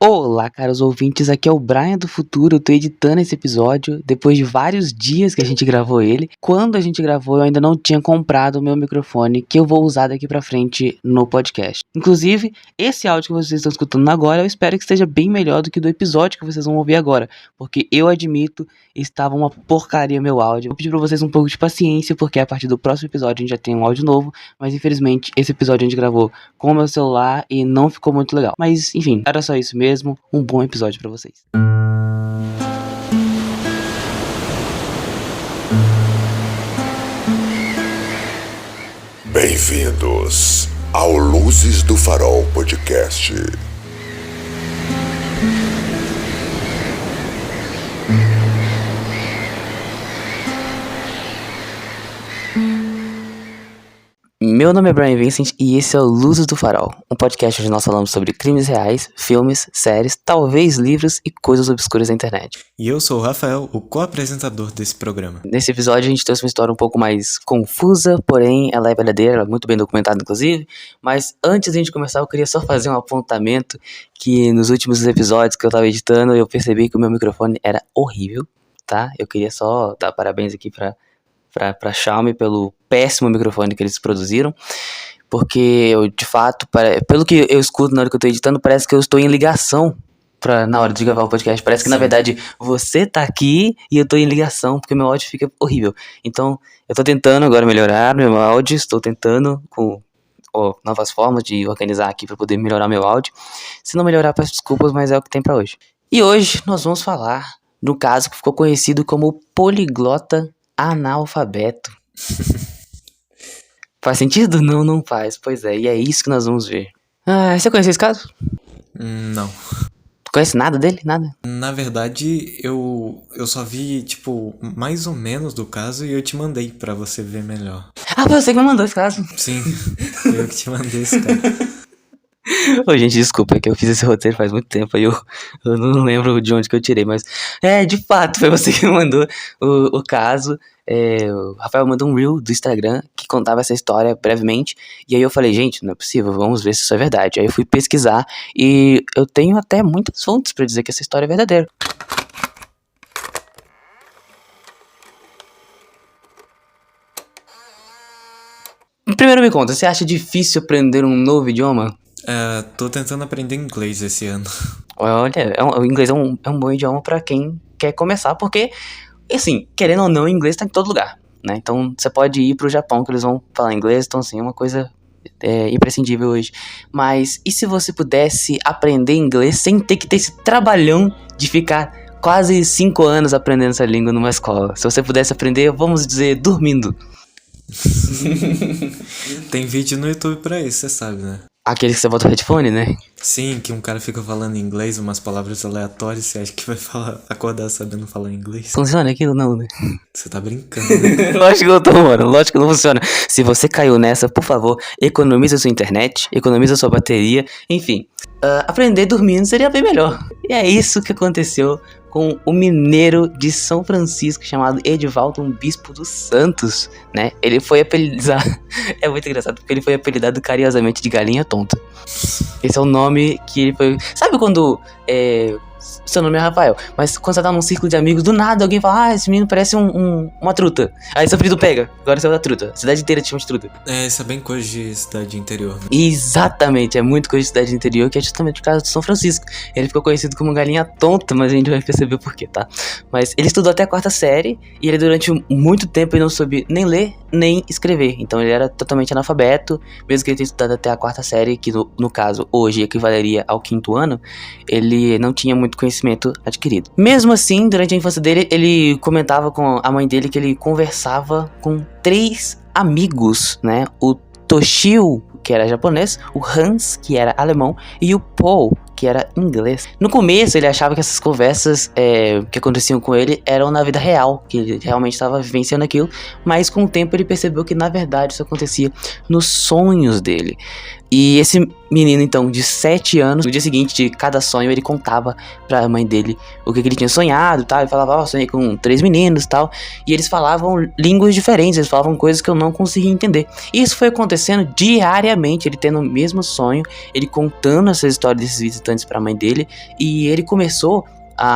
Olá, caros ouvintes, aqui é o Brian do futuro. Eu tô editando esse episódio depois de vários dias que a gente gravou ele. Quando a gente gravou, eu ainda não tinha comprado o meu microfone que eu vou usar daqui pra frente no podcast. Inclusive, esse áudio que vocês estão escutando agora, eu espero que esteja bem melhor do que do episódio que vocês vão ouvir agora, porque eu admito, estava uma porcaria meu áudio. Vou pedir pra vocês um pouco de paciência, porque a partir do próximo episódio a gente já tem um áudio novo, mas infelizmente esse episódio a gente gravou com o meu celular e não ficou muito legal. Mas enfim, era só isso mesmo. Um bom episódio pra vocês. Bem-vindos ao Luzes do Farol Podcast. Meu nome é Brian Vincent e esse é o Luzes do Farol, um podcast onde nós falamos sobre crimes reais, filmes, séries, talvez livros e coisas obscuras da internet. E eu sou o Rafael, o co-apresentador desse programa. Nesse episódio a gente trouxe uma história um pouco mais confusa, porém ela é verdadeira, ela é muito bem documentada inclusive, mas antes de a gente começar eu queria só fazer um apontamento que nos últimos episódios que eu tava editando eu percebi que o meu microfone era horrível, tá? Eu queria só dar parabéns aqui pra Xiaomi pelo péssimo microfone que eles produziram, porque eu, de fato, pelo que eu escuto na hora que eu tô editando, parece que eu estou em ligação na hora de gravar o podcast, parece que na verdade você tá aqui e eu tô em ligação, porque meu áudio fica horrível. Então eu tô tentando agora melhorar meu áudio, estou tentando com novas formas de organizar aqui pra poder melhorar meu áudio. Se não melhorar, peço desculpas, mas é o que tem pra hoje. E hoje nós vamos falar do caso que ficou conhecido como poliglota analfabeto. Faz sentido? Não faz. Pois é, e é isso que nós vamos ver. Você conhece esse caso? Não. Tu conhece nada dele? Nada? Na verdade, eu só vi, mais ou menos do caso e eu te mandei pra você ver melhor. Ah, foi você que me mandou esse caso. Sim, eu que te mandei esse caso. Ô, gente, desculpa, é que eu fiz esse roteiro faz muito tempo, aí eu não lembro de onde que eu tirei, mas de fato, foi você que me mandou o caso. O Rafael mandou um reel do Instagram que contava essa história brevemente, e aí eu falei, gente, não é possível, vamos ver se isso é verdade. Aí eu fui pesquisar e eu tenho até muitas fontes pra dizer que essa história é verdadeira. Primeiro me conta, você acha difícil aprender um novo idioma? Tô tentando aprender inglês esse ano. Olha, o inglês é um bom idioma pra quem quer começar, porque, assim, querendo ou não, o inglês tá em todo lugar, né? Então, você pode ir pro Japão, que eles vão falar inglês, então, assim, é uma coisa imprescindível hoje. Mas, e se você pudesse aprender inglês sem ter que ter esse trabalhão de ficar quase 5 anos aprendendo essa língua numa escola? Se você pudesse aprender, vamos dizer, dormindo. Tem vídeo no YouTube pra isso, você sabe, né? Aquele que você bota o headphone, né? Sim, que um cara fica falando em inglês, umas palavras aleatórias, você acha que vai acordar sabendo falar inglês? Funciona aquilo? Não, né? Você tá brincando, né? Lógico que eu tô, mano. Lógico que não funciona. Se você caiu nessa, por favor, economiza sua internet, economiza sua bateria, enfim. Aprender dormindo seria bem melhor. E é isso que aconteceu com o mineiro de São Francisco chamado Edivaldo Bispo dos Santos, né? Ele foi apelidado... É muito engraçado, porque ele foi apelidado carinhosamente de Galinha Tonta. Esse é o nome que ele foi... Sabe quando... Seu nome é Rafael, mas quando você tá num círculo de amigos, do nada alguém fala, esse menino parece uma truta. Aí seu apelido pega, agora você é da truta. A cidade inteira te chama de truta. Isso é bem coisa de cidade interior, né? Exatamente, é muito coisa de cidade interior, que é justamente o caso de São Francisco. Ele ficou conhecido como Galinha Tonta, mas a gente vai perceber por quê, tá? Mas ele estudou até a 4ª série, e ele durante muito tempo ele não soube nem ler, nem escrever. Então ele era totalmente analfabeto, mesmo que ele tenha estudado até a 4ª série, que no caso, hoje equivaleria ao 5º ano, ele não tinha muito conhecimento adquirido. Mesmo assim, durante a infância dele, ele comentava com a mãe dele que ele conversava com 3 amigos, né? O Toshio, que era japonês, o Hans, que era alemão, e o Paul, que era inglês. No começo, ele achava que essas conversas que aconteciam com ele eram na vida real, que ele realmente estava vivenciando aquilo, mas com o tempo ele percebeu que, na verdade, isso acontecia nos sonhos dele. E esse menino, então, de 7 anos, no dia seguinte de cada sonho, ele contava pra mãe dele o que ele tinha sonhado, tá? Ele falava, sonhei com 3 meninos e tal. E eles falavam línguas diferentes, eles falavam coisas que eu não conseguia entender. E isso foi acontecendo diariamente, ele tendo o mesmo sonho, ele contando essa história desses visitantes pra mãe dele. E ele começou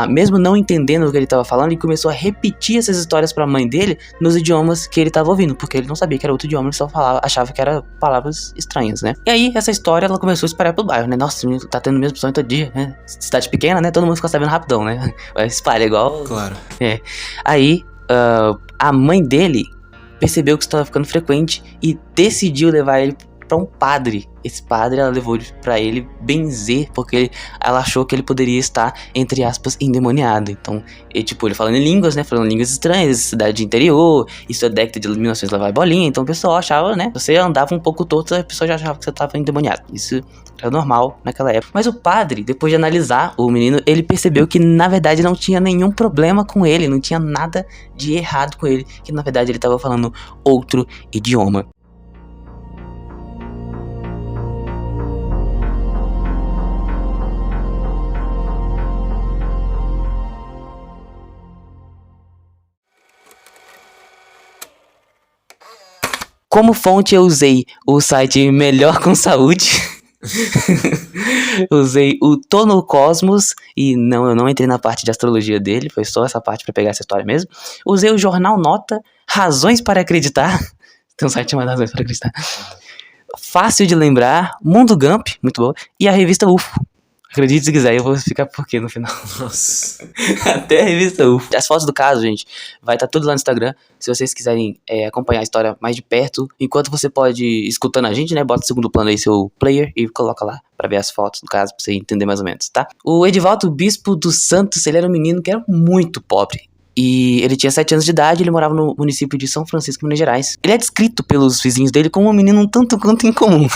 mesmo não entendendo o que ele estava falando, ele começou a repetir essas histórias pra mãe dele nos idiomas que ele estava ouvindo, porque ele não sabia que era outro idioma, ele só achava que era palavras estranhas, né? E aí, essa história, ela começou a espalhar pelo bairro, né? Nossa, tá tendo o mesmo sonho todo dia, né? Cidade pequena, né? Todo mundo fica sabendo rapidão, né? Vai espalhar igual... Claro. Aí, a mãe dele percebeu que isso estava ficando frequente e decidiu levar ele pra um padre. Esse padre, ela levou pra ele benzer, porque ela achou que ele poderia estar, entre aspas, endemoniado. Então, ele falando em línguas, né, falando línguas estranhas, cidade de interior, isso é década de 1900, lá vai bolinha, então o pessoal achava, né, você andava um pouco torto, a pessoa já achava que você estava endemoniado. Isso era normal naquela época. Mas o padre, depois de analisar o menino, ele percebeu que, na verdade, não tinha nenhum problema com ele, não tinha nada de errado com ele, que, na verdade, ele estava falando outro idioma. Como fonte eu usei o site Melhor com Saúde. Usei o Tô no Cosmos. E não, eu não entrei na parte de astrologia dele. Foi só essa parte pra pegar essa história mesmo. Usei o jornal Nota. Razões para Acreditar. Tem um site chamado Razões para Acreditar. Fácil de Lembrar. Mundo Gump, muito bom. E a revista UFO. Acredite se quiser, eu vou ficar por quê no final. Nossa. Até a revista UFO. As fotos do caso, gente, vai estar tudo lá no Instagram. Se vocês quiserem acompanhar a história mais de perto, enquanto você pode ir escutando a gente, né? Bota no segundo plano aí seu player e coloca lá pra ver as fotos do caso, pra você entender mais ou menos, tá? O Edivaldo Bispo dos Santos, ele era um menino que era muito pobre. E ele tinha 7 anos de idade, ele morava no município de São Francisco, Minas Gerais. Ele é descrito pelos vizinhos dele como um menino um tanto quanto incomum.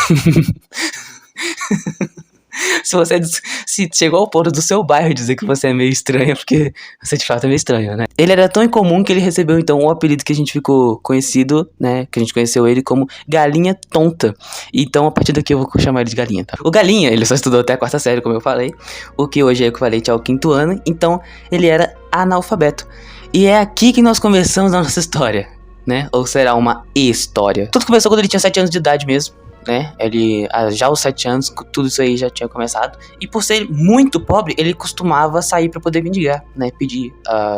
Se chegou ao ponto do seu bairro dizer que você é meio estranha, porque você de fato é meio estranho, né? Ele era tão incomum que ele recebeu então um apelido que a gente ficou conhecido, né? Que a gente conheceu ele como Galinha Tonta. Então a partir daqui eu vou chamar ele de Galinha, tá? O Galinha, ele só estudou até a 4ª série, como eu falei, o que hoje é equivalente ao 5º ano, então ele era analfabeto. E é aqui que nós começamos a nossa história, né? Ou será uma história. Tudo começou quando ele tinha 7 anos de idade mesmo. Né? Ele, já aos 7 anos, tudo isso aí já tinha começado. E por ser muito pobre, ele costumava sair para poder mendigar, né? Pedir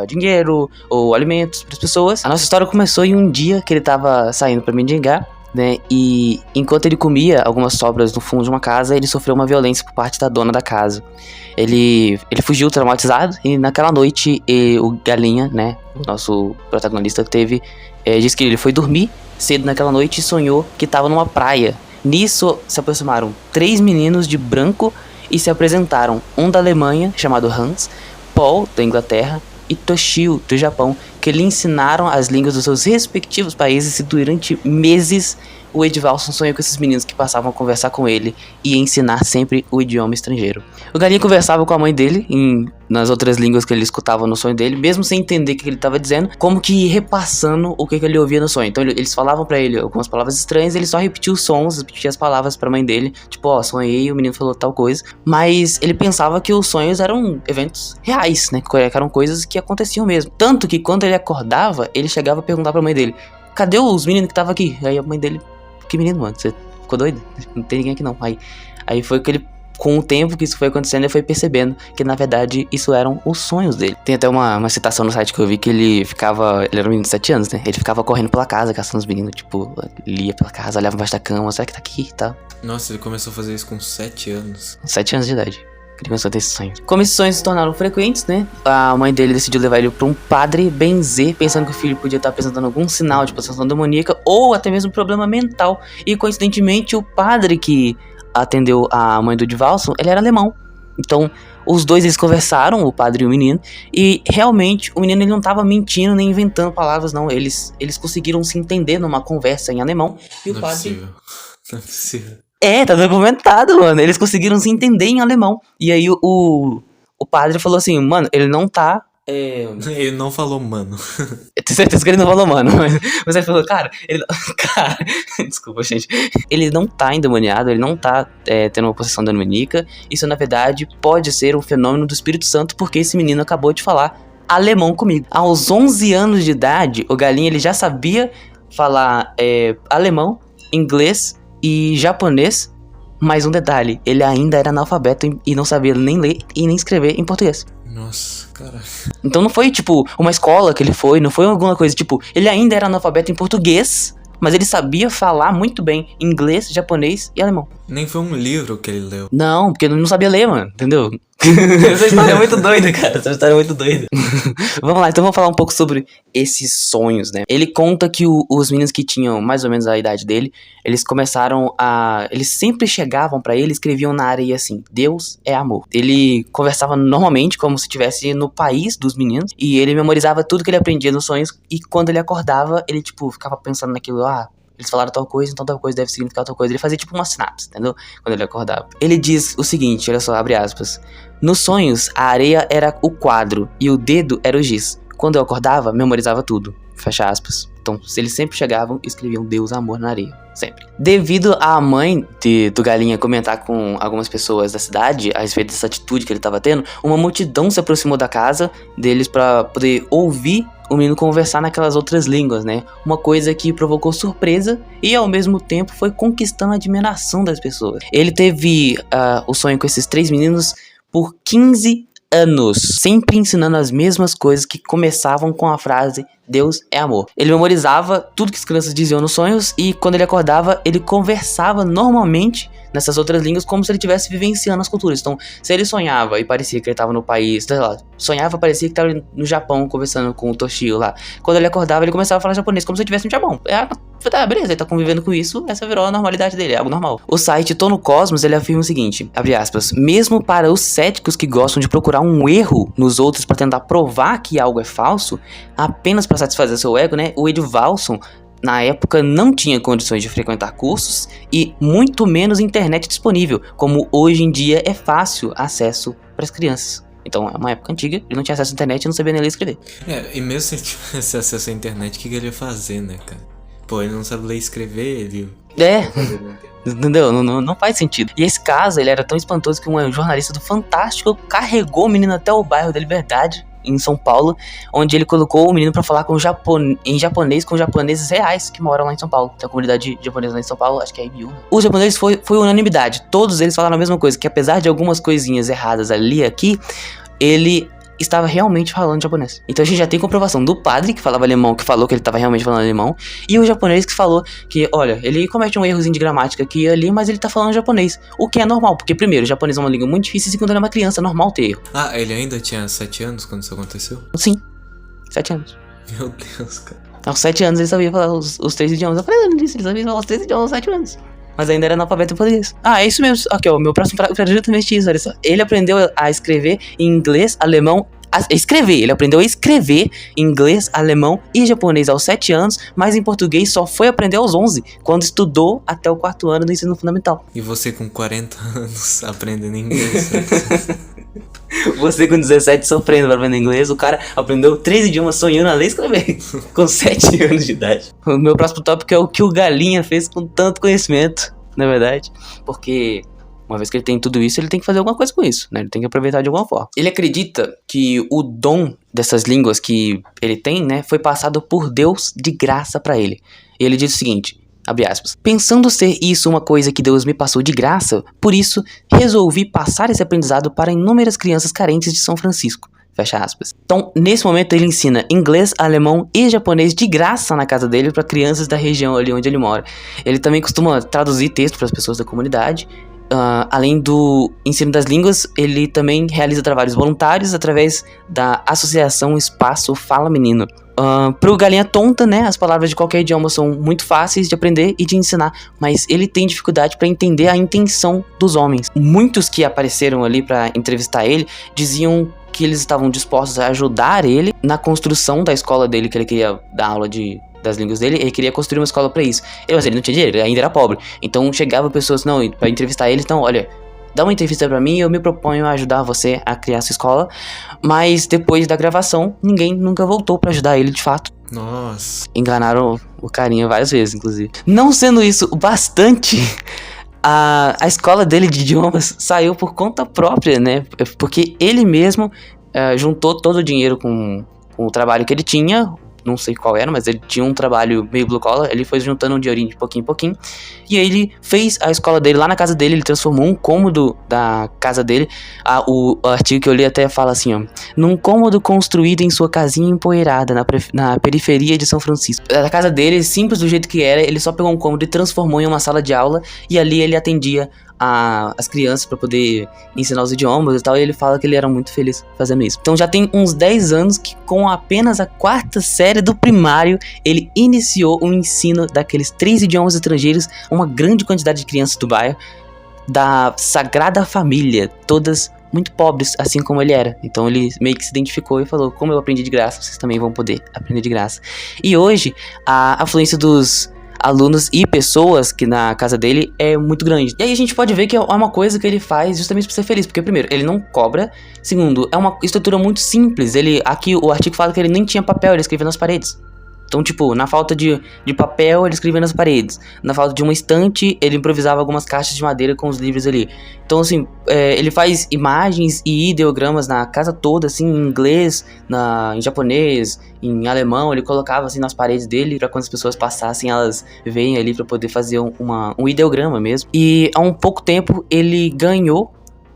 dinheiro ou alimentos para as pessoas. A nossa história começou em um dia que ele tava saindo para mendigar, né? E enquanto ele comia algumas sobras no fundo de uma casa, ele sofreu uma violência por parte da dona da casa. Ele fugiu traumatizado e naquela noite o Galinha, né? O nosso protagonista disse que ele foi dormir cedo naquela noite e sonhou que estava numa praia. Nisso se aproximaram 3 meninos de branco e se apresentaram. Um da Alemanha, chamado Hans, Paul, da Inglaterra, e Toshio, do Japão, que lhe ensinaram as línguas dos seus respectivos países e durante meses o Edvalson sonhou com esses meninos que passavam a conversar com ele e ensinar sempre o idioma estrangeiro. O Galinha conversava com a mãe dele nas outras línguas que ele escutava no sonho dele, mesmo sem entender o que ele estava dizendo, como que repassando o que ele ouvia no sonho. Então eles falavam pra ele algumas palavras estranhas, ele só repetia os sons, repetia as palavras pra mãe dele, tipo, sonhei, o menino falou tal coisa, mas ele pensava que os sonhos eram eventos reais, né, que eram coisas que aconteciam mesmo. Tanto que quando ele acordava, ele chegava a perguntar pra mãe dele, cadê os meninos que estavam aqui? Aí a mãe dele, que menino, mano, você ficou doido? Não tem ninguém aqui não. Aí foi que ele, com o tempo que isso foi acontecendo, ele foi percebendo que na verdade isso eram os sonhos dele. Tem até uma citação no site que eu vi que ele era um menino de 7 anos, né? Ele ficava correndo pela casa, caçando os meninos, tipo, ele ia pela casa, olhava embaixo da cama, será que tá aqui e tal. Nossa, ele começou a fazer isso com 7 anos. 7 anos de idade. Ele começou a ter esses sonhos. Como esses sonhos se tornaram frequentes, né? A mãe dele decidiu levar ele pra um padre benzer, pensando que o filho podia estar apresentando algum sinal de possessão demoníaca ou até mesmo problema mental. E coincidentemente, o padre que atendeu a mãe do Edvalson, ele era alemão. Então, os dois eles conversaram, o padre e o menino, e realmente o menino ele não estava mentindo nem inventando palavras, não. Eles conseguiram se entender numa conversa em alemão. E o padre. Não é possível. Tá documentado, mano. Eles conseguiram se entender em alemão. E aí o padre falou assim, mano, ele não tá Ele não falou, mano. Eu tenho certeza que ele não falou, mano. Mas ele falou, cara, cara, desculpa, gente. Ele não tá endemoniado, ele não tá tendo uma possessão demoníaca. Isso, na verdade, pode ser um fenômeno do Espírito Santo, porque esse menino acabou de falar alemão comigo. Aos 11 anos de idade, o Galinha ele já sabia falar alemão, inglês e japonês. Mas um detalhe, ele ainda era analfabeto e não sabia nem ler e nem escrever em português. Nossa, caralho. Então não foi, tipo, uma escola que ele foi, não foi alguma coisa, tipo, ele ainda era analfabeto em português, mas ele sabia falar muito bem inglês, japonês e alemão. Nem foi um livro que ele leu. Não, porque ele não sabia ler, mano, entendeu? Essa história é muito doida, cara, essa história é muito doida. Vamos lá, então vamos falar um pouco sobre esses sonhos, né? Ele conta que os meninos que tinham mais ou menos a idade dele, eles começaram a... Eles sempre chegavam pra ele e escreviam na areia assim, Deus é amor. Ele conversava normalmente, como se estivesse no país dos meninos, e ele memorizava tudo que ele aprendia nos sonhos, e quando ele acordava, ele, tipo, ficava pensando naquilo, eles falaram tal coisa, então tal coisa deve significar tal coisa. Ele fazia tipo uma sinapse, entendeu? Quando ele acordava. Ele diz o seguinte, olha só, abre aspas. Nos sonhos, a areia era o quadro e o dedo era o giz. Quando eu acordava, memorizava tudo. Fecha aspas. Então, eles sempre chegavam e escreviam Deus, amor na areia. Sempre. Devido à mãe do Galinha comentar com algumas pessoas da cidade a respeito dessa atitude que ele estava tendo, uma multidão se aproximou da casa deles para poder ouvir o menino conversar naquelas outras línguas, né? Uma coisa que provocou surpresa e ao mesmo tempo foi conquistando a admiração das pessoas. Ele teve o sonho com esses 3 meninos por 15 anos, sempre ensinando as mesmas coisas que começavam com a frase Deus é amor. Ele memorizava tudo que as crianças diziam nos sonhos e quando ele acordava, ele conversava normalmente nessas outras línguas como se ele estivesse vivenciando as culturas. Então, se ele sonhava e parecia que ele estava no país, sei lá, sonhava e parecia que estava no Japão conversando com o Toshio lá. Quando ele acordava, ele começava a falar japonês como se ele estivesse no Japão. Beleza, ele tá convivendo com isso, essa virou a normalidade dele, é algo normal. O site Tono Cosmos, ele afirma o seguinte, abre aspas, mesmo para os céticos que gostam de procurar um erro nos outros para tentar provar que algo é falso, apenas para satisfazer seu ego, né, o Ed Valson, na época, não tinha condições de frequentar cursos e muito menos internet disponível, como hoje em dia é fácil acesso para as crianças. Então, é uma época antiga, ele não tinha acesso à internet e não sabia nem ler e escrever. E mesmo se ele tivesse acesso à internet, o que ele ia fazer, né, cara? Pô, ele não sabe ler e escrever, ele... Entendeu? Não faz sentido. E esse caso, ele era tão espantoso que um jornalista do Fantástico carregou o menino até o bairro da Liberdade, em São Paulo, onde ele colocou o menino pra falar em japonês com japoneses reais que moram lá em São Paulo. Tem a comunidade japonesa lá em São Paulo, acho que é a IBU. Os japoneses foi unanimidade. Todos eles falaram a mesma coisa, que apesar de algumas coisinhas erradas ali e aqui, ele estava realmente falando japonês. Então a gente já tem comprovação do padre que falava alemão, que falou que ele estava realmente falando alemão, e o japonês que falou que, olha, ele comete um errozinho de gramática aqui e ali, mas ele tá falando japonês. O que é normal, porque primeiro, o japonês é uma língua muito difícil e segundo, ele é uma criança, é normal ter erro. Ele ainda tinha 7 anos quando isso aconteceu? Sim, 7 anos. Meu Deus, cara. Aos 7 anos ele sabia falar os 3 idiomas. Eu falei, ele sabia falar os 3 idiomas aos 7 anos. Mas ainda era analfabeto em português. É isso mesmo. Aqui, ó, meu próximo é justamente isso, olha só. Ele aprendeu a escrever em inglês, alemão, ele aprendeu a escrever em inglês, alemão e japonês aos 7 anos, mas em português só foi aprender aos 11, quando estudou até o 4º ano do ensino fundamental. E você com 40 anos aprendendo inglês? Você com 17 sofrendo para aprender inglês, o cara aprendeu 3 idiomas sonhando a ler e escrever, com 7 anos de idade. O meu próximo tópico é o que o Galinha fez com tanto conhecimento, na verdade, porque... uma vez que ele tem tudo isso, ele tem que fazer alguma coisa com isso, né? Ele tem que aproveitar de alguma forma. Ele acredita que o dom dessas línguas que ele tem, né, foi passado por Deus de graça pra ele. E ele diz o seguinte, abre aspas, pensando ser isso uma coisa que Deus me passou de graça, por isso resolvi passar esse aprendizado para inúmeras crianças carentes de São Francisco. Fecha aspas. Então, nesse momento, ele ensina inglês, alemão e japonês de graça na casa dele para crianças da região ali onde ele mora. Ele também costuma traduzir texto para as pessoas da comunidade. Além do ensino das línguas, ele também realiza trabalhos voluntários através da Associação Espaço Fala Menino. Pro Galinha Tonta, né, as palavras de qualquer idioma são muito fáceis de aprender e de ensinar, mas ele tem dificuldade para entender a intenção dos homens. Muitos que apareceram ali para entrevistar ele diziam que eles estavam dispostos a ajudar ele na construção da escola dele, que ele queria dar aula das línguas dele, ele queria construir uma escola pra isso. Mas ele não tinha dinheiro, ele ainda era pobre. Então chegava pessoas, pra entrevistar ele, então, olha, dá uma entrevista pra mim e eu me proponho a ajudar você a criar sua escola. Mas depois da gravação, ninguém nunca voltou pra ajudar ele de fato. Nossa. Enganaram o carinha várias vezes, inclusive. Não sendo isso o bastante, a escola dele de idiomas saiu por conta própria, né? Porque ele mesmo juntou todo o dinheiro com o trabalho que ele tinha. Não sei qual era, mas ele tinha um trabalho meio blue collar. Ele foi juntando um dinheirinho de pouquinho em pouquinho. E aí ele fez a escola dele lá na casa dele. Ele transformou um cômodo da casa dele. O artigo que eu li até fala assim, ó. Num cômodo construído em sua casinha empoeirada na periferia de São Francisco. A casa dele, simples do jeito que era, ele só pegou um cômodo e transformou em uma sala de aula. E ali ele atendia as crianças para poder ensinar os idiomas e tal, e ele fala que ele era muito feliz fazendo isso. Então já tem uns 10 anos que com apenas a 4ª série do primário, ele iniciou o ensino daqueles 3 idiomas estrangeiros a uma grande quantidade de crianças do bairro, da Sagrada Família, todas muito pobres, assim como ele era. Então ele meio que se identificou e falou, como eu aprendi de graça, vocês também vão poder aprender de graça. E hoje, a afluência dos alunos e pessoas que na casa dele é muito grande. E aí a gente pode ver que é uma coisa que ele faz justamente pra ser feliz. Porque primeiro, ele não cobra. Segundo, é uma estrutura muito simples. Aqui o artigo fala que ele nem tinha papel, ele escrevia nas paredes. Então, tipo, na falta de papel, ele escrevia nas paredes. Na falta de uma estante, ele improvisava algumas caixas de madeira com os livros ali. Então, assim, ele faz imagens e ideogramas na casa toda, assim, em inglês, em japonês, em alemão. Ele colocava, assim, nas paredes dele, pra quando as pessoas passassem, elas veem ali pra poder fazer um ideograma mesmo. E há um pouco tempo, ele ganhou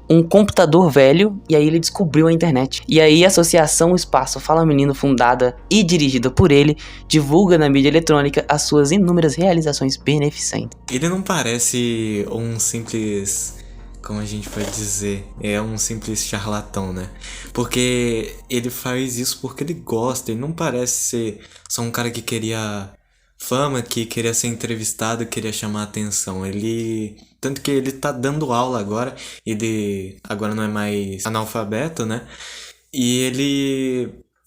um computador velho, e aí ele descobriu a internet. E aí a Associação Espaço Fala Menino, fundada e dirigida por ele, divulga na mídia eletrônica as suas inúmeras realizações beneficentes. Ele não parece um simples... como a gente pode dizer? É um simples charlatão, né? Porque ele faz isso porque ele gosta, ele não parece ser só um cara que queria fama, que queria ser entrevistado, queria chamar atenção. Tanto que ele tá dando aula agora, ele agora não é mais analfabeto, né? E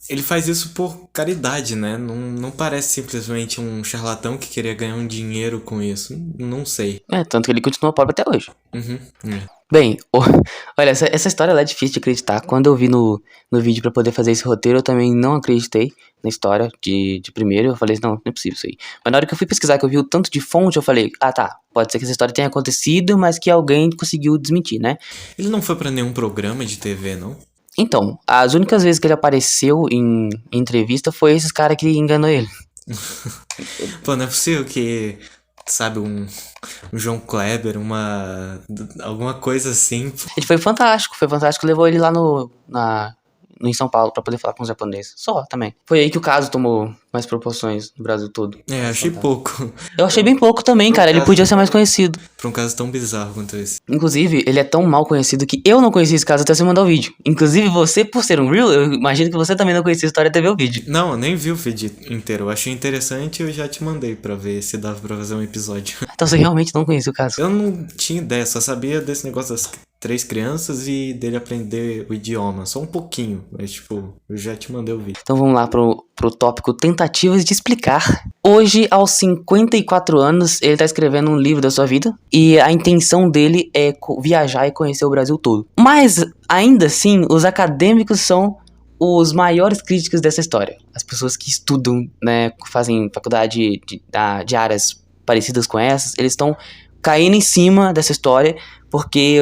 ele faz isso por caridade, né? Não parece simplesmente um charlatão que queria ganhar um dinheiro com isso. Não sei. Tanto que ele continua pobre até hoje. É. Bem, olha, essa história ela é difícil de acreditar. Quando eu vi no vídeo pra poder fazer esse roteiro, eu também não acreditei na história de primeiro. Eu falei, não é possível isso aí. Mas na hora que eu fui pesquisar, que eu vi o tanto de fonte, eu falei, tá, pode ser que essa história tenha acontecido, mas que alguém conseguiu desmentir, né? Ele não foi pra nenhum programa de TV, não? Então, as únicas vezes que ele apareceu em entrevista foi esses caras que enganou ele. Pô, não é possível que... sabe, um João Kleber, alguma coisa assim. Ele foi fantástico, levou ele lá em São Paulo pra poder falar com os japoneses. Só, também. Foi aí que o caso tomou mais proporções no Brasil todo. Achei pouco. Eu achei bem pouco também, cara, ele podia ser mais conhecido. Pra um caso tão bizarro quanto esse. Inclusive, ele é tão mal conhecido que eu não conheci esse caso até você mandar o vídeo. Inclusive, você, por ser um Real, eu imagino que você também não conhecia a história até ver o vídeo. Não, eu nem vi o vídeo inteiro. Eu achei interessante e eu já te mandei pra ver se dava pra fazer um episódio. Então você realmente não conhecia o caso. Eu não tinha ideia, só sabia desse negócio das 3 crianças e dele aprender o idioma. Só um pouquinho, mas tipo, eu já te mandei o vídeo. Então vamos lá pro tópico tentativas de explicar. Hoje, aos 54 anos, ele tá escrevendo um livro da sua vida. E a intenção dele é viajar e conhecer o Brasil todo. Mas, ainda assim, os acadêmicos são os maiores críticos dessa história. As pessoas que estudam, né, fazem faculdade de áreas parecidas com essas, eles estão caindo em cima dessa história, porque,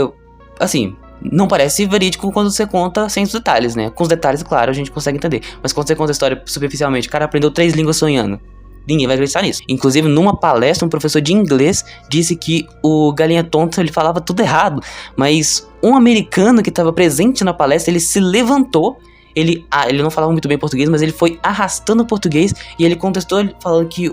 assim, não parece verídico quando você conta sem os detalhes, né? Com os detalhes, claro, a gente consegue entender. Mas quando você conta a história superficialmente, o cara aprendeu 3 línguas sonhando, ninguém vai acreditar nisso. Inclusive, numa palestra, um professor de inglês disse que o Galinha Tonta, ele falava tudo errado. Mas um americano que estava presente na palestra, ele se levantou. Ele não falava muito bem português, mas ele foi arrastando o português e ele contestou, falando que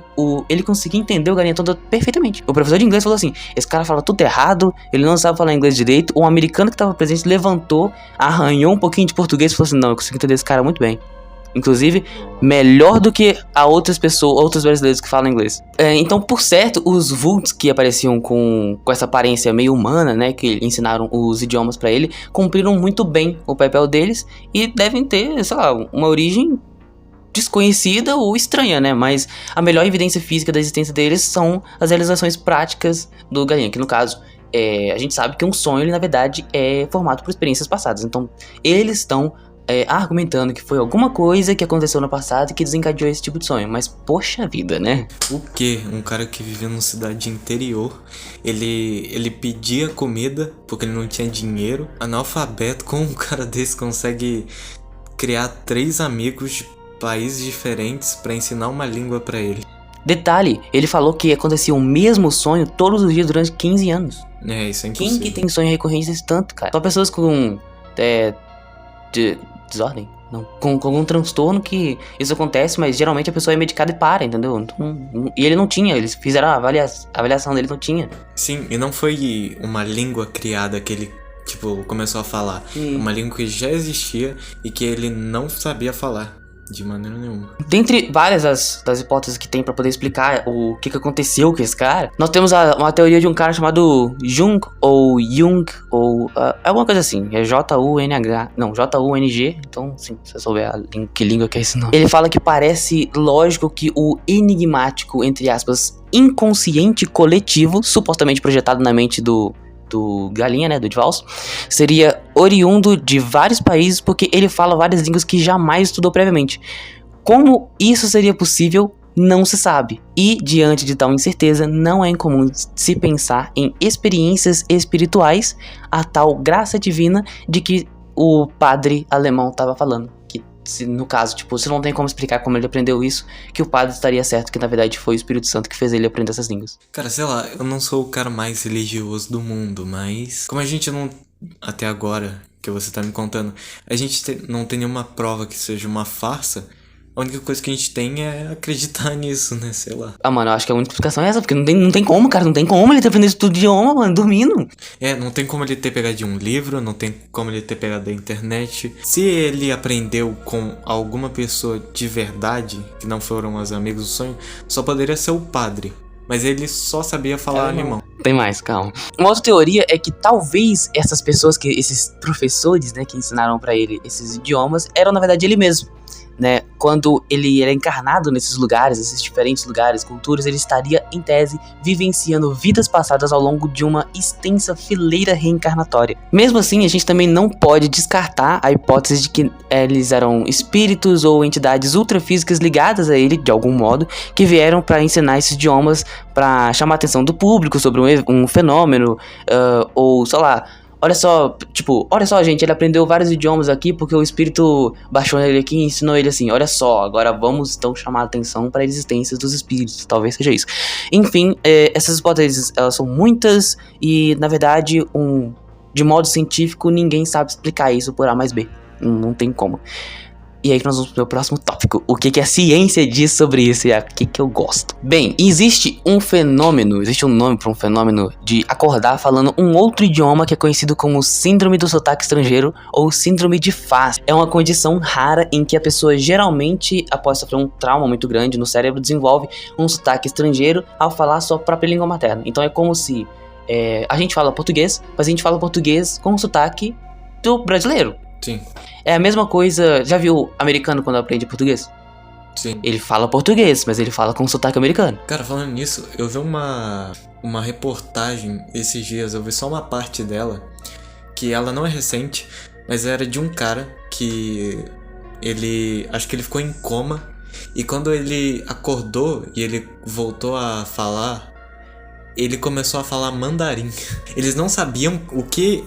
ele conseguia entender o Galinha Tonta perfeitamente. O professor de inglês falou assim, esse cara fala tudo errado, ele não sabe falar inglês direito. O americano que estava presente levantou, arranhou um pouquinho de português e falou assim, não, eu consigo entender esse cara muito bem. Inclusive, melhor do que a outros brasileiros que falam inglês. Então, por certo, os vultos que apareciam com essa aparência meio humana, né, que ensinaram os idiomas pra ele, cumpriram muito bem o papel deles e devem ter, sei lá, uma origem desconhecida ou estranha, né? Mas a melhor evidência física da existência deles são as realizações práticas do Galinha, que no caso a gente sabe que um sonho, ele, na verdade, é formado por experiências passadas. Então, eles estão argumentando que foi alguma coisa que aconteceu no passado que desencadeou esse tipo de sonho. Mas, poxa vida, né? O quê? Um cara que vivia numa cidade interior, ele pedia comida porque ele não tinha dinheiro. Analfabeto, como um cara desse consegue criar 3 amigos de países diferentes pra ensinar uma língua pra ele? Detalhe, ele falou que acontecia o mesmo sonho todos os dias durante 15 anos. Isso é impossível. Quem que tem sonho recorrente desse tanto, cara? Só pessoas com desordem, não, com algum transtorno que isso acontece, mas geralmente a pessoa é medicada e para, entendeu? Então, e ele não tinha, eles fizeram a avaliação dele, não tinha. Sim, e não foi uma língua criada que ele, começou a falar. Uma língua que já existia e que ele não sabia falar de maneira nenhuma. Dentre várias das hipóteses que tem pra poder explicar o que aconteceu com esse cara, nós temos uma teoria de um cara chamado Jung, ou alguma coisa assim, é J-U-N-H, não, J-U-N-G, então, sim, se você souber que língua que é esse nome. Ele fala que parece lógico que o enigmático, entre aspas, inconsciente coletivo, supostamente projetado na mente do Galinha, né, do Edvalso, seria oriundo de vários países porque ele fala várias línguas que jamais estudou previamente. Como isso seria possível, não se sabe. E, diante de tal incerteza, não é incomum se pensar em experiências espirituais, a tal graça divina de que o padre alemão estava falando. No caso, você não tem como explicar como ele aprendeu isso, que o padre estaria certo que na verdade foi o Espírito Santo que fez ele aprender essas línguas. Cara, sei lá, eu não sou o cara mais religioso do mundo, mas como a gente não, até agora que você tá me contando, a gente não tem nenhuma prova que seja uma farsa, a única coisa que a gente tem é acreditar nisso, né, sei lá. Mano, eu acho que a única explicação é essa, porque não tem como, cara, não tem como ele ter aprendido isso tudo de idioma, mano, dormindo. Não tem como ele ter pegado de um livro, não tem como ele ter pegado da internet. Se ele aprendeu com alguma pessoa de verdade, que não foram os amigos do sonho, só poderia ser o padre. Mas ele só sabia falar alemão. Tem mais, calma. Uma outra teoria é que talvez essas pessoas, esses professores, né, que ensinaram pra ele esses idiomas, eram na verdade ele mesmo. Né, quando ele era encarnado nesses lugares, esses diferentes lugares, culturas, ele estaria, em tese, vivenciando vidas passadas ao longo de uma extensa fileira reencarnatória. Mesmo assim, a gente também não pode descartar a hipótese de que eles eram espíritos ou entidades ultrafísicas ligadas a ele, de algum modo, que vieram para ensinar esses idiomas, para chamar a atenção do público sobre um fenômeno, ou sei lá. Olha só, gente, ele aprendeu vários idiomas aqui porque o espírito baixou nele aqui e ensinou ele assim. Olha só, agora vamos então chamar a atenção para a existência dos espíritos. Talvez seja isso. Enfim, essas hipóteses, elas são muitas e, na verdade, de modo científico, ninguém sabe explicar isso por A mais B. Não tem como. E aí que nós vamos pro meu próximo tópico. O que a ciência diz sobre isso e o que eu gosto. Bem, existe um nome para um fenômeno de acordar falando um outro idioma que é conhecido como síndrome do sotaque estrangeiro ou síndrome de Faz. É uma condição rara em que a pessoa geralmente, após sofrer um trauma muito grande no cérebro, desenvolve um sotaque estrangeiro ao falar sua própria língua materna. Então é como se a gente fala português, mas a gente fala português com o sotaque do brasileiro. Sim. É a mesma coisa, já viu americano quando aprende português? Sim. Ele fala português, mas ele fala com sotaque americano. Cara, falando nisso, eu vi uma reportagem esses dias, eu vi só uma parte dela, que ela não é recente, mas era de um cara que acho que ele ficou em coma, e quando ele acordou e ele voltou a falar, ele começou a falar mandarim. Eles não sabiam o que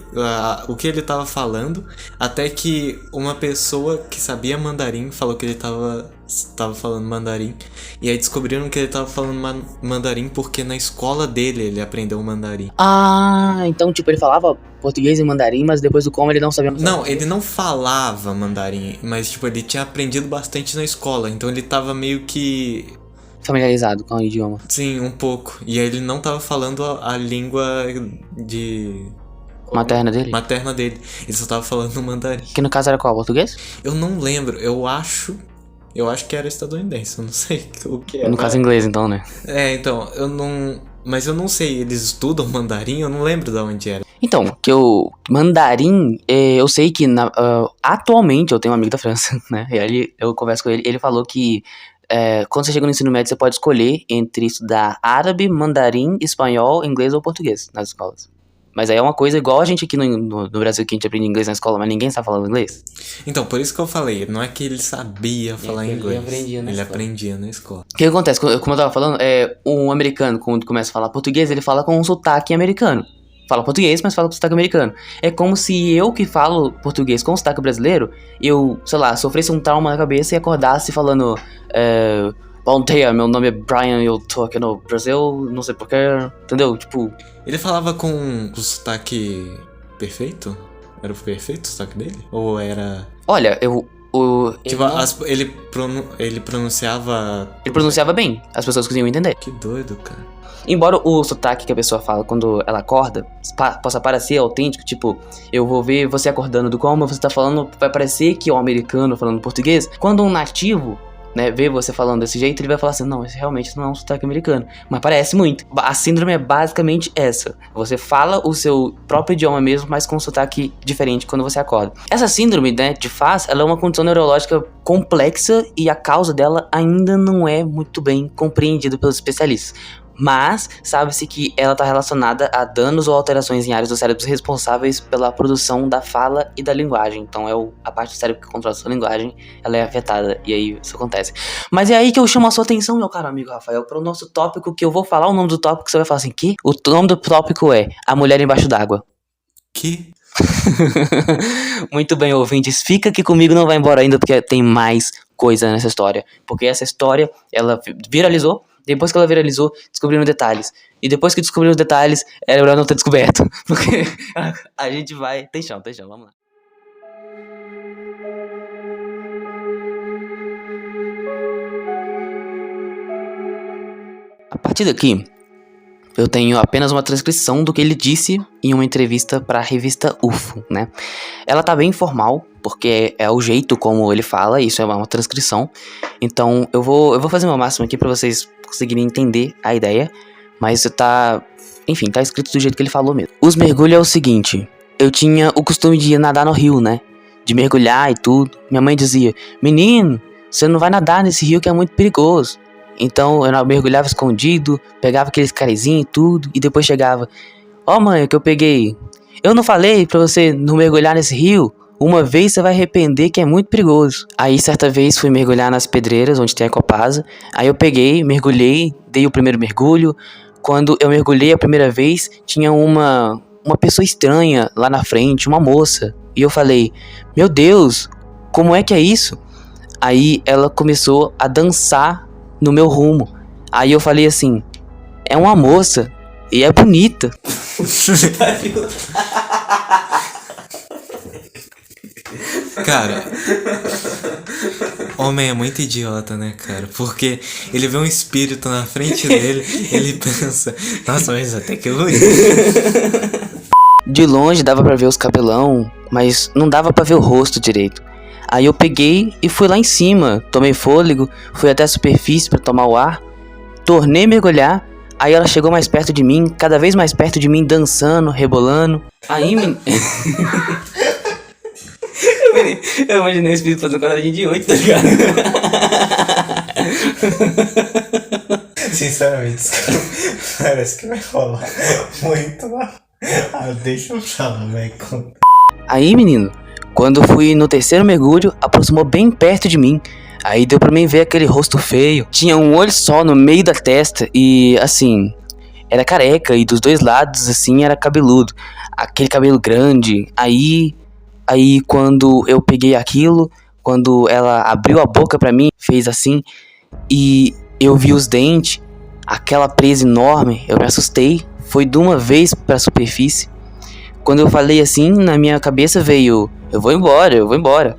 ele estava falando, até que uma pessoa que sabia mandarim falou que ele estava falando mandarim. E aí descobriram que ele estava falando mandarim porque na escola dele ele aprendeu mandarim. Ah, então ele falava português e mandarim, mas depois do coma ele não sabia. Não, ele não falava mandarim, mas ele tinha aprendido bastante na escola, então ele estava meio que familiarizado com o idioma. Sim, um pouco. E aí ele não tava falando a língua materna dele? Materna dele. Ele só tava falando mandarim. Que no caso era qual? Português? Eu não lembro. Eu acho que era estadunidense. Eu não sei o que é. No caso inglês, então, né? Então, mas eu não sei. Eles estudam mandarim? Eu não lembro de onde era. Então, mandarim, eu sei que atualmente eu tenho um amigo da França, né? E aí eu converso com ele. Ele falou que quando você chega no ensino médio, você pode escolher entre estudar árabe, mandarim, espanhol, inglês ou português nas escolas. Mas aí é uma coisa igual a gente aqui no Brasil, que a gente aprende inglês na escola, mas ninguém sabe falando inglês. Então, por isso que eu falei, não é que ele sabia falar inglês. Ele aprendia na escola. O que acontece? Como eu tava falando, um americano, quando começa a falar português, ele fala com um sotaque americano. Fala português, mas fala com sotaque americano. É como se eu que falo português com sotaque brasileiro, eu, sei lá, sofresse um trauma na cabeça e acordasse falando... Bom dia, meu nome é Brian, eu tô aqui no Brasil, não sei porquê, entendeu? Tipo... Ele falava com o sotaque perfeito? Era o perfeito o sotaque dele? Ou era... Olha, Tipo, ele pronunciava... Ele pronunciava bem, as pessoas conseguiam entender. Que doido, cara. Embora o sotaque que a pessoa fala quando ela acorda possa parecer autêntico, tipo, eu vou ver você acordando do coma, você tá falando, vai parecer que é um americano falando português. Quando um nativo, né, vê você falando desse jeito, ele vai falar assim, não, esse realmente não é um sotaque americano. Mas parece muito. A síndrome é basicamente essa. Você fala o seu próprio idioma mesmo, mas com um sotaque diferente quando você acorda. Essa síndrome, né, de Faz, ela é uma condição neurológica complexa e a causa dela ainda não é muito bem compreendida pelos especialistas. Mas sabe-se que ela está relacionada a danos ou alterações em áreas do cérebro responsáveis pela produção da fala e da linguagem. Então a parte do cérebro que controla a sua linguagem, ela é afetada, e aí isso acontece. Mas é aí que eu chamo a sua atenção, meu caro amigo Rafael, para o nosso tópico, que eu vou falar o nome do tópico, que você vai falar assim, que? O nome do tópico é A Mulher Embaixo d'Água. Que? Muito bem, ouvintes, fica aqui comigo, não vai embora ainda, porque tem mais coisa nessa história. Porque essa história, ela viralizou. Depois que ela viralizou, descobriram detalhes. E depois que descobriram os detalhes, era melhor não ter descoberto. Porque a gente vai... Tem chão, vamos lá. A partir daqui, eu tenho apenas uma transcrição do que ele disse em uma entrevista para a revista UFO, né? Ela tá bem informal, porque é o jeito como ele fala, isso é uma transcrição. Então eu vou fazer o meu máximo aqui para vocês conseguirem entender a ideia, mas tá escrito do jeito que ele falou mesmo. Os mergulhos é o seguinte, eu tinha o costume de nadar no rio, né? De mergulhar e tudo. Minha mãe dizia, menino, você não vai nadar nesse rio que é muito perigoso. Então eu mergulhava escondido, pegava aqueles carezinhos e tudo, e depois chegava, mãe, o que eu peguei? Eu não falei pra você não mergulhar nesse rio? Uma vez você vai arrepender, que é muito perigoso. Aí certa vez fui mergulhar nas pedreiras, onde tem a Copasa. Aí eu peguei, mergulhei, dei o primeiro mergulho. Quando eu mergulhei a primeira vez, tinha uma pessoa estranha lá na frente, uma moça. E eu falei, meu Deus, como é que é isso? Aí ela começou a dançar no meu rumo. Aí eu falei assim, é uma moça e é bonita. Cara, homem é muito idiota, né, cara? Porque ele vê um espírito na frente dele, ele pensa, nossa, mas até que eu... De longe dava pra ver os cabelão, mas não dava pra ver o rosto direito. Aí eu peguei e fui lá em cima, tomei fôlego, fui até a superfície pra tomar o ar, tornei a mergulhar. Aí ela chegou mais perto de mim, cada vez mais perto de mim, dançando, rebolando. Aí, eu imaginei o espírito fazendo quadradinho de 8, tá ligado? Sinceramente, parece que vai rolar muito lá. Deixa eu falar, vai. Aí, menino, quando eu fui no terceiro mergulho, aproximou bem perto de mim. Aí deu pra mim ver aquele rosto feio. Tinha um olho só no meio da testa e, assim, era careca. E dos dois lados, assim, era cabeludo. Aquele cabelo grande. Aí quando eu peguei aquilo, quando ela abriu a boca pra mim, fez assim, e eu vi os dentes, aquela presa enorme, eu me assustei. Foi de uma vez pra superfície. Quando eu falei assim, na minha cabeça veio, eu vou embora.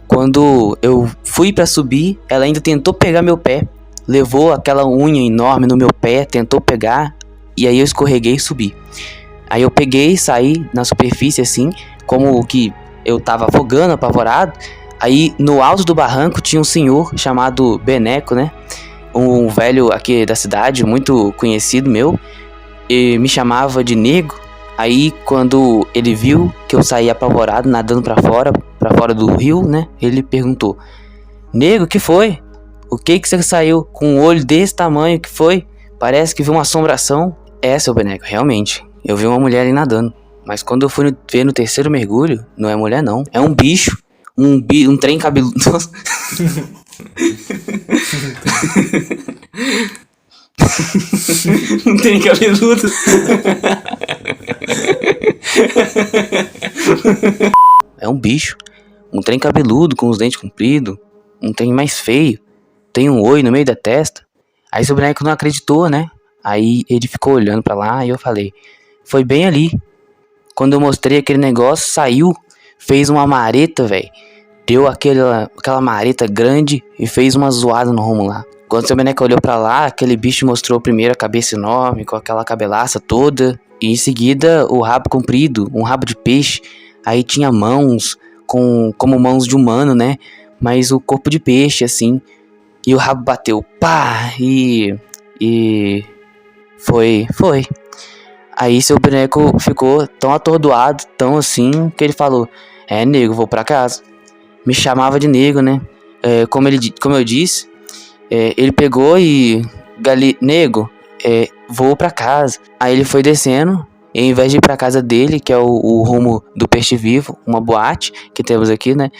Quando eu fui pra subir, ela ainda tentou pegar meu pé. Levou aquela unha enorme no meu pé, tentou pegar, e aí eu escorreguei e subi. Aí eu peguei, saí na superfície assim, como que eu tava afogando, apavorado. Aí no alto do barranco tinha um senhor chamado Beneco, né? Um velho aqui da cidade, muito conhecido meu, e me chamava de Nego. Aí quando ele viu que eu saí apavorado, nadando pra fora do rio, né? Ele perguntou, Nego, o que foi? O que você saiu com um olho desse tamanho, que foi? Parece que viu uma assombração. Seu Beneco, realmente. eu vi uma mulher ali nadando. Mas quando eu fui ver no terceiro mergulho, não é mulher não. É um bicho. Um trem cabeludo. Nossa. Um trem cabeludo. É um bicho. Um trem cabeludo com os dentes compridos. Um trem mais feio. Tem um oi no meio da testa. Aí seu boneco não acreditou, né? Aí ele ficou olhando pra lá e eu falei: foi bem ali. Quando eu mostrei aquele negócio, saiu, fez uma mareta, velho. Deu aquela mareta grande e fez uma zoada no rumo lá. Quando seu boneco olhou pra lá, aquele bicho mostrou primeiro a cabeça enorme, com aquela cabelaça toda. E em seguida o rabo comprido, um rabo de peixe. Aí tinha mãos, como mãos de humano, né? Mas o corpo de peixe, assim. E o rabo bateu, pá, e foi. Aí seu boneco ficou tão atordoado, tão assim, que ele falou: nego, vou pra casa. Me chamava de nego, né? Como eu disse, ele pegou e... nego, vou pra casa. Aí ele foi descendo, e ao invés de ir pra casa dele, que é o rumo do Peixe Vivo, uma boate que temos aqui, né?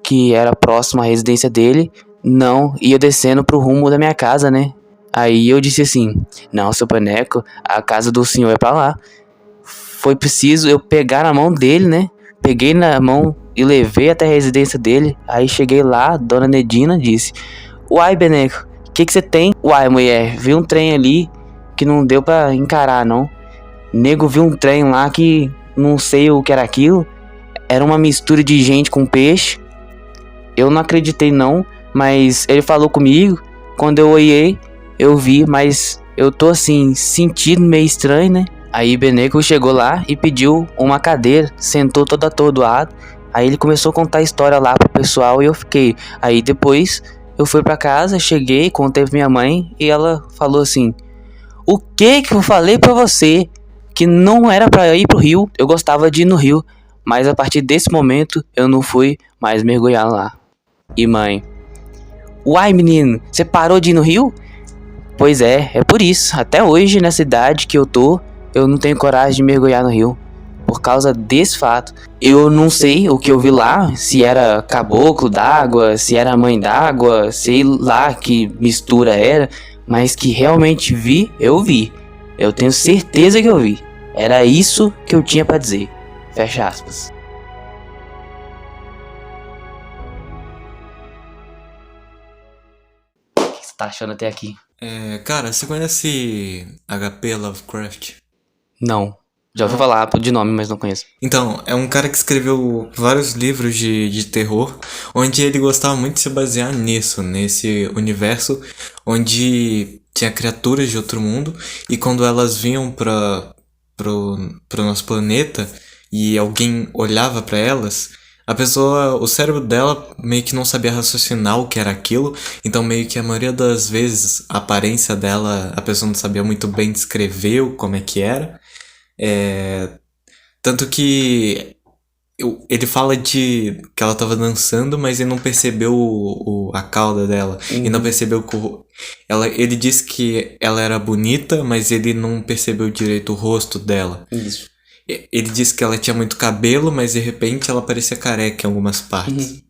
Que era próximo à residência dele, não, ia descendo pro rumo da minha casa, né? Aí eu disse assim: não, seu boneco, a casa do senhor é pra lá. Foi preciso eu pegar na mão dele, né? Peguei na mão e levei até a residência dele. Aí cheguei lá, dona Nedina disse: uai, boneco, o que você tem? Uai, mulher, vi um trem ali que não deu pra encarar, não. Nego viu um trem lá que não sei o que era aquilo. Era uma mistura de gente com peixe. Eu não acreditei não, mas ele falou comigo. Quando eu olhei, eu vi, mas eu tô assim, sentindo meio estranho, né? Aí Beneco chegou lá e pediu uma cadeira, sentou todo atordoado. Aí ele começou a contar a história lá pro pessoal e eu fiquei. Aí depois eu fui pra casa, cheguei, contei pra minha mãe e ela falou assim: o que eu falei pra você? Que não era pra ir pro rio. Eu gostava de ir no rio, mas a partir desse momento eu não fui mais mergulhar lá. E mãe: uai, menino, você parou de ir no rio? Pois é por isso. Até hoje, nessa idade que eu tô, eu não tenho coragem de mergulhar no rio. Por causa desse fato. Eu não sei o que eu vi lá, se era caboclo d'água, se era mãe d'água, sei lá que mistura era, mas que realmente vi, eu vi. Eu tenho certeza que eu vi. Era isso que eu tinha pra dizer. Fecha aspas. O que você tá achando até aqui? Cara, você conhece HP Lovecraft? Não. Já ouvi falar de nome, mas não conheço. Então, é um cara que escreveu vários livros de terror, onde ele gostava muito de se basear nesse universo, onde tinha criaturas de outro mundo, e quando elas vinham pro nosso planeta, e alguém olhava pra elas, o cérebro dela meio que não sabia raciocinar o que era aquilo, então meio que a maioria das vezes a aparência dela, a pessoa não sabia muito bem descrever como é que era. Tanto que ele fala de que ela tava dançando, mas ele não percebeu a cauda dela. E não percebeu que ele disse que ela era bonita, mas ele não percebeu direito o rosto dela. Isso. Ele disse que ela tinha muito cabelo, mas de repente ela parecia careca em algumas partes.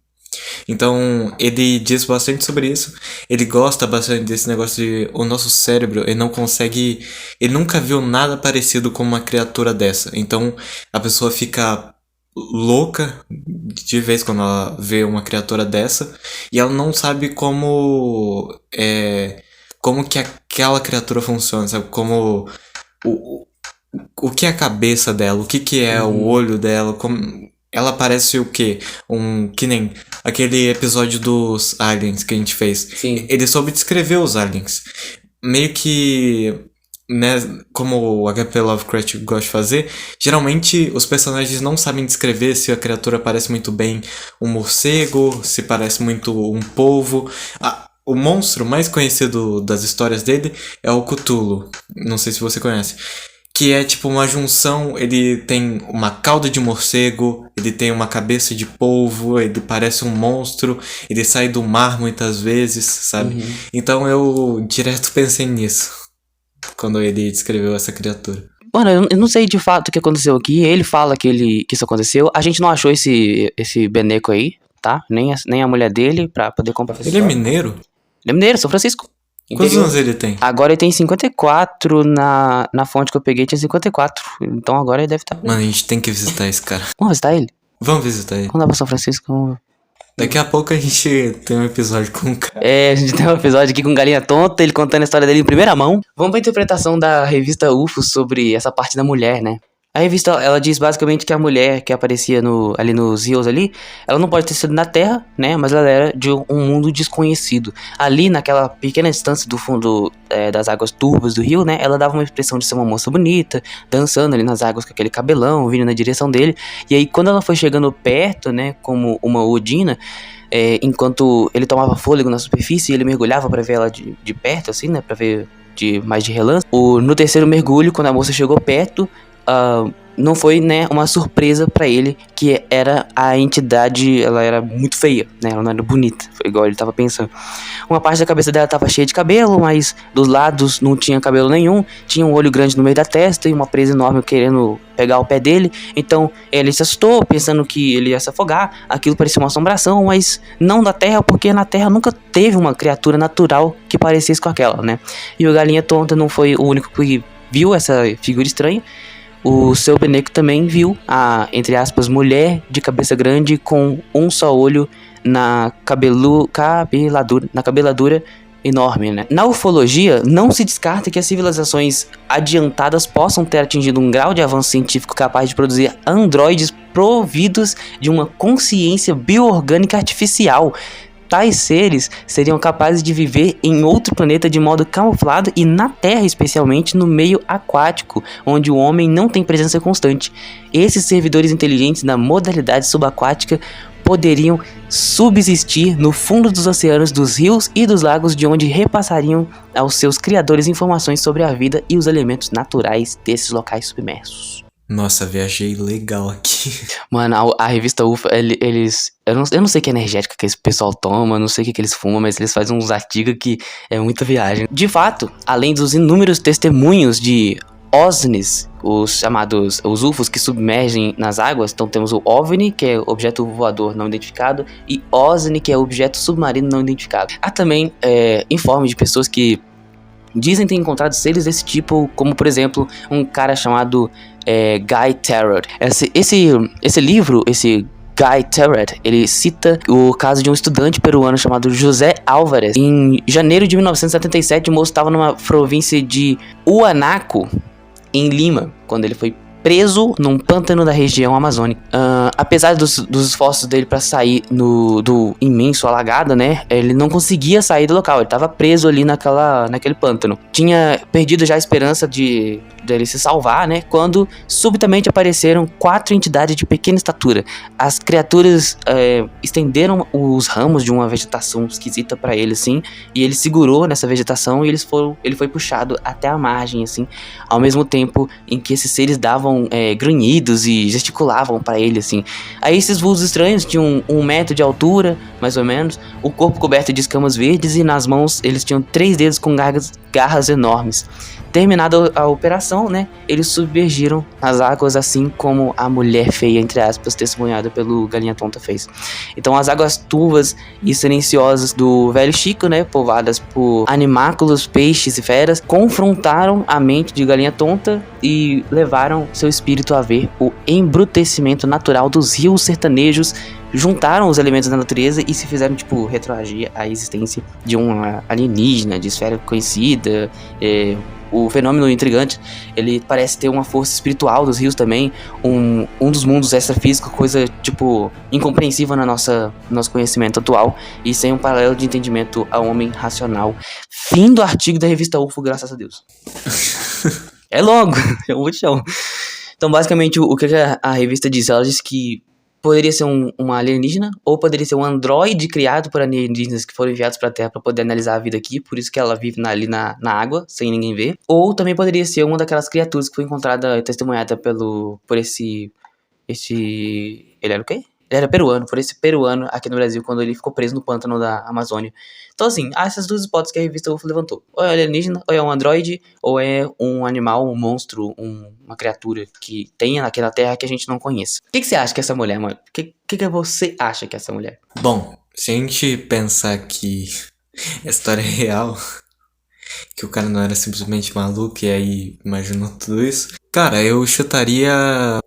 Então, ele diz bastante sobre isso. Ele gosta bastante desse negócio de... O nosso cérebro, ele não consegue... Ele nunca viu nada parecido com uma criatura dessa. Então, a pessoa fica louca de vez quando ela vê uma criatura dessa. E ela não sabe como que aquela criatura funciona, sabe? Como... O que é a cabeça dela, o que é o olho dela, como... Ela parece o quê? Que nem aquele episódio dos aliens que a gente fez. Sim. Ele soube descrever os aliens. Meio que, né, como o HP Lovecraft gosta de fazer, geralmente os personagens não sabem descrever se a criatura parece muito bem um morcego, se parece muito um polvo. O monstro mais conhecido das histórias dele é o Cthulhu. Não sei se você conhece. Que é tipo uma junção, ele tem uma cauda de morcego, ele tem uma cabeça de polvo, ele parece um monstro, ele sai do mar muitas vezes, sabe? Então eu direto pensei nisso, quando ele descreveu essa criatura. Mano, eu não sei de fato o que aconteceu aqui. Ele fala que isso aconteceu. A gente não achou esse Beneco aí, tá? Nem a mulher dele pra poder comprar essa Ele é história. mineiro? Ele é mineiro, São Francisco. Quantos Interior. anos ele tem? Agora ele tem 54, na fonte que eu peguei tinha 54. Então agora ele deve estar... Mano, a gente tem que visitar esse cara. Vamos visitar ele? Vamos visitar ele. Vamos lá pra São Francisco. Vamos... Daqui a pouco a gente tem um episódio com o cara. A gente tem um episódio aqui com Galinha Tonta, ele contando a história dele em primeira mão. Vamos pra interpretação da revista UFO sobre essa parte da mulher, né? A revista, ela diz basicamente que a mulher que aparecia ali nos rios ali, ela não pode ter sido na Terra, né? Mas ela era de um mundo desconhecido. Ali, naquela pequena distância do fundo das águas turvas do rio, né? Ela dava uma expressão de ser uma moça bonita, dançando ali nas águas com aquele cabelão, vindo na direção dele. E aí, quando ela foi chegando perto, né? Como uma Odina, enquanto ele tomava fôlego na superfície, ele mergulhava pra ver ela de perto, assim, né? Pra ver mais de relance. No terceiro mergulho, quando a moça chegou perto... não foi, né, uma surpresa pra ele que era a entidade, ela era muito feia, né, ela não era bonita, foi igual ele tava pensando. Uma parte da cabeça dela tava cheia de cabelo, mas dos lados não tinha cabelo nenhum, tinha um olho grande no meio da testa e uma presa enorme querendo pegar o pé dele. Então ele se assustou, pensando que ele ia se afogar. Aquilo parecia uma assombração, mas não da Terra, porque na Terra nunca teve uma criatura natural que parecesse com aquela, né. E o Galinha Tonta não foi o único que viu essa figura estranha. O seu Beneco também viu a, entre aspas, mulher de cabeça grande com um só olho na cabeladura enorme, né? Na ufologia, não se descarta que as civilizações adiantadas possam ter atingido um grau de avanço científico capaz de produzir androides providos de uma consciência bioorgânica artificial. Tais seres seriam capazes de viver em outro planeta de modo camuflado e na Terra, especialmente no meio aquático, onde o homem não tem presença constante. Esses servidores inteligentes na modalidade subaquática poderiam subsistir no fundo dos oceanos, dos rios e dos lagos, de onde repassariam aos seus criadores informações sobre a vida e os elementos naturais desses locais submersos. Nossa, viajei legal aqui. Mano, a revista UFO, eles... Eu não sei que energética que esse pessoal toma, não sei o que eles fumam, mas eles fazem uns artigos que é muita viagem. De fato, além dos inúmeros testemunhos de OSNIs, os UFOs que submergem nas águas, então temos o OVNI, que é objeto voador não identificado, e OSNI, que é objeto submarino não identificado. Há também informes de pessoas que dizem ter encontrado seres desse tipo, como por exemplo, um cara chamado Guy Tarrant. Esse livro, esse Guy Tarrant, ele cita o caso de um estudante peruano chamado José Álvares. Em janeiro de 1977, o moço estava numa província de Huanaco, em Lima, quando ele foi preso num pântano da região amazônica. Apesar dos esforços dele para sair do imenso alagado, né, ele não conseguia sair do local, ele estava preso ali naquele pântano. Tinha perdido já a esperança dele se salvar, né, quando subitamente apareceram 4 entidades de pequena estatura. As criaturas estenderam os ramos de uma vegetação esquisita para ele, assim, e ele segurou nessa vegetação e ele foi puxado até a margem, assim, ao mesmo tempo em que esses seres davam grunhidos e gesticulavam pra ele, assim. Aí esses vultos estranhos tinham 1 metro de altura, mais ou menos, o corpo coberto de escamas verdes e nas mãos eles tinham 3 dedos com garras enormes. Terminada a operação, né, eles submergiram nas águas, assim como a mulher feia, entre aspas, testemunhada pelo Galinha Tonta fez. Então as águas turvas e silenciosas do Velho Chico, né, povoadas por animáculos, peixes e feras, confrontaram a mente de Galinha Tonta e levaram seu espírito a ver o embrutecimento natural dos rios sertanejos, juntaram os elementos da natureza e se fizeram, tipo, retroagir à existência de uma alienígena, de esfera conhecida. O fenômeno intrigante, ele parece ter uma força espiritual dos rios também, um dos mundos extrafísicos, coisa, tipo, incompreensível no nosso conhecimento atual, e sem um paralelo de entendimento ao homem racional. Fim do artigo da revista UFO, graças a Deus. É longo, é um chão. Então, basicamente, o que a revista diz? Ela diz que poderia ser uma alienígena, ou poderia ser um androide criado por alienígenas que foram enviados para a Terra para poder analisar a vida aqui, por isso que ela vive ali na água, sem ninguém ver. Ou também poderia ser uma daquelas criaturas que foi encontrada e testemunhada por esse... Ele era o quê? Ele era peruano, por esse peruano aqui no Brasil, quando ele ficou preso no pântano da Amazônia. Então, assim, há essas duas hipóteses que a revista UFO levantou. Ou é alienígena, ou é um androide, ou é um animal, um monstro, uma criatura que tenha naquela terra que a gente não conheça. O que você acha que é essa mulher, mano? O que você acha que é essa mulher? Bom, se a gente pensar que a história é real, que o cara não era simplesmente maluco e aí imaginou tudo isso, cara, eu chutaria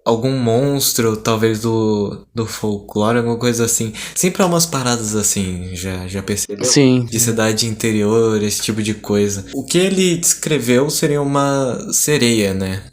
algum monstro, talvez do folclore, alguma coisa assim. Sempre há umas paradas assim, já percebeu? Sim. De cidade interior, esse tipo de coisa. O que ele descreveu seria uma sereia, né?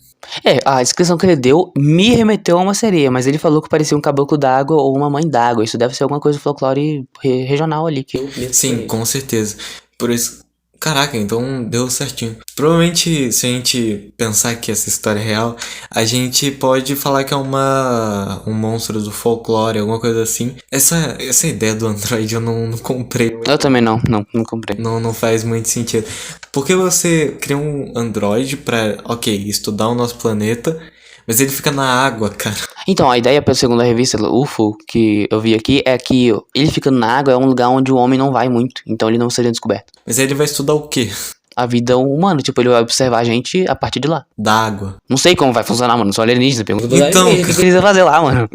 A descrição que ele deu me remeteu a uma sereia, mas ele falou que parecia um caboclo d'água ou uma mãe d'água. Isso deve ser alguma coisa do folclore regional ali que eu mesmo Sim, conheço. com certeza. Por isso. Caraca, então deu certinho. Provavelmente, se a gente pensar que essa história é real, a gente pode falar que é um monstro do folclore, alguma coisa assim. Essa ideia do Android eu não comprei. Eu também não comprei. Não faz muito sentido. Por que você cria um Android pra, ok, estudar o nosso planeta, mas ele fica na água, cara? Então, a ideia, segundo a revista UFO, que eu vi aqui, é que ele ficando na água é um lugar onde o homem não vai muito, então ele não seria descoberto. Mas aí ele vai estudar o quê? A vida humana, tipo, ele vai observar a gente a partir de lá. Da água. Não sei como vai funcionar, mano, sou alienígena, pergunta do Então, alienígena, o que eles iam fazer lá, mano?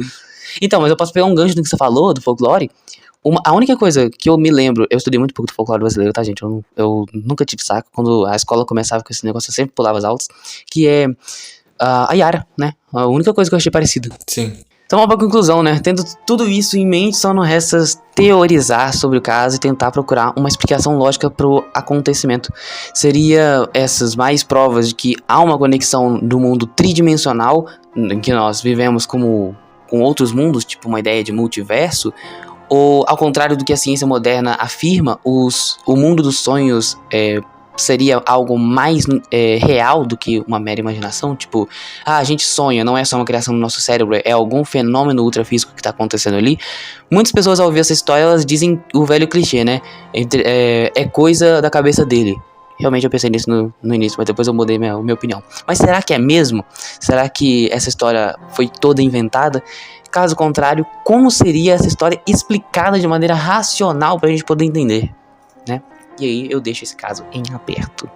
Então, mas eu posso pegar um gancho do que você falou, do folclore. A única coisa que eu me lembro, eu estudei muito pouco do folclore brasileiro, tá, gente? Eu nunca tive saco. Quando a escola começava com esse negócio, eu sempre pulava as aulas. Que é a Yara, né? A única coisa que eu achei parecida. Sim. Então, uma boa conclusão, né? Tendo tudo isso em mente, só não resta teorizar sobre o caso e tentar procurar uma explicação lógica pro acontecimento. Seria essas mais provas de que há uma conexão do mundo tridimensional, em que nós vivemos com outros mundos, tipo uma ideia de multiverso, ou ao contrário do que a ciência moderna afirma, o mundo dos sonhos seria algo mais real do que uma mera imaginação? Tipo, a gente sonha, não é só uma criação do nosso cérebro, é algum fenômeno ultrafísico que tá acontecendo ali. Muitas pessoas ao ouvir essa história, elas dizem o velho clichê, né? É coisa da cabeça dele. Realmente eu pensei nisso no início, mas depois eu mudei minha opinião. Mas será que é mesmo? Será que essa história foi toda inventada? Caso contrário, como seria essa história explicada de maneira racional pra gente poder entender, né? E aí eu deixo esse caso em aberto.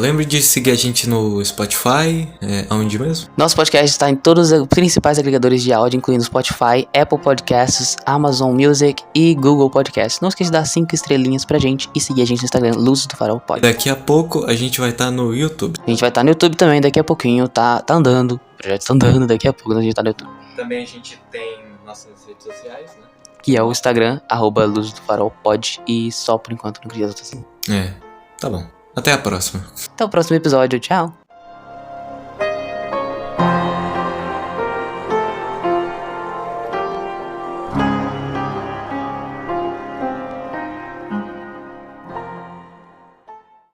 Lembre de seguir a gente no Spotify, aonde mesmo? Nosso podcast está em todos os principais agregadores de áudio, incluindo Spotify, Apple Podcasts, Amazon Music e Google Podcasts. Não esqueça de dar 5 estrelinhas pra gente e seguir a gente no Instagram, Luzes do Farol Pod. Daqui a pouco a gente vai estar no YouTube. A gente vai estar no YouTube também daqui a pouquinho, tá andando. O projeto tá andando, daqui a pouco a gente tá no YouTube. Também a gente tem nossas redes sociais, né? Que é o Instagram, @Luzes do Farol Pod, e só por enquanto não queria outras assim. Tá bom. Até a próxima. Até o próximo episódio, tchau!